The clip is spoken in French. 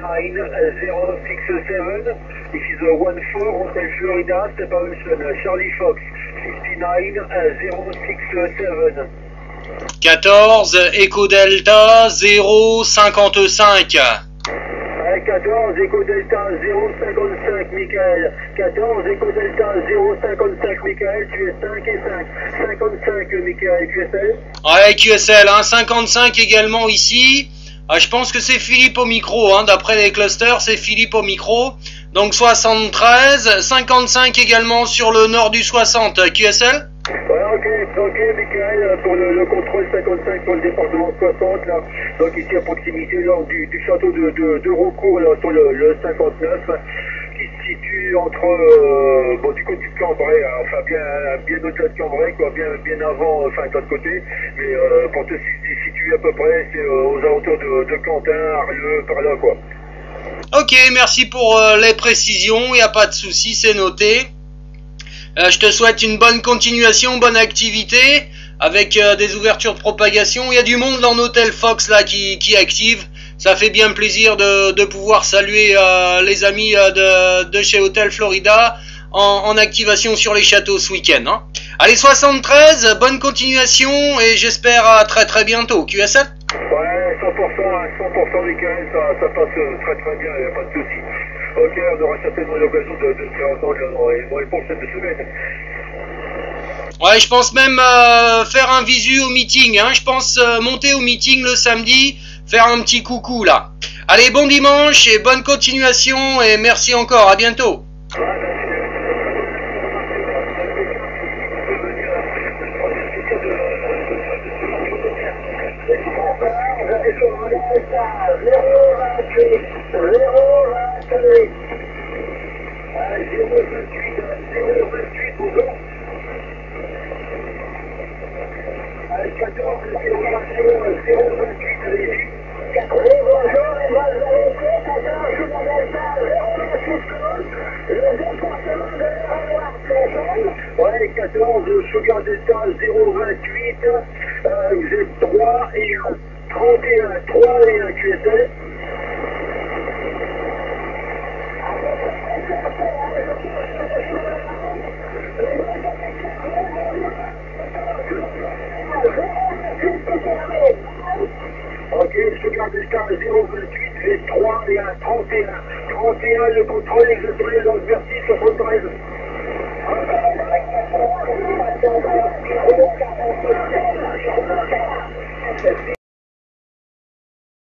69-067. This is a 14 Hotel Florida, separation Charlie Fox 69-067. 14 Echo Delta 055. 14 Echo Delta 055 Michael. 14 Echo Delta 055 Michael, tu es 5 et 5. 55 Michael, QSL. Ouais, QSL, hein, 55 également ici. Ah, je pense que c'est Philippe au micro, hein, d'après les clusters, c'est Philippe au micro. Donc 73, 55 également sur le nord du 60, QSL. Ouais, ok, Michael, pour le contrôle 55 pour le département 60, là. Donc ici à proximité là, du château de Roucourt, là, sur le 59, qui se situe entre, du côté de Cambrai, enfin bien au-delà de Cambrai, quoi, bien avant, enfin de l'autre côté, mais pour te situer à peu près, c'est aux alentours de Quentin, Arleux, par là, quoi. Ok, merci pour les précisions, il n'y a pas de souci, c'est noté. Je te souhaite une bonne continuation, bonne activité, avec des ouvertures de propagation. Il y a du monde dans l'hôtel Fox là qui active. Ça fait bien plaisir de pouvoir saluer les amis de chez Hotel Florida en activation sur les châteaux ce week-end. Hein. Allez, 73, bonne continuation et j'espère à très très bientôt. QSL ? Ouais, 100% Michael, ça passe très bien, il n'y a pas de souci. Ok, on aura certainement l'occasion de se faire entendre dans les prochaines semaines. Ouais, je pense même faire un visu au meeting. Hein. Je pense monter au meeting le samedi, faire un petit coucou là. Allez, bon dimanche et bonne continuation et merci encore. À bientôt. Ouais, 14, Sugar Delta 028, vous êtes 3 et 31, 3 et 1 QSL. Ok, Sugar Delta 028, vous êtes 3 et 1, 31. 31, le contrôle exoterique dans le vertige 73.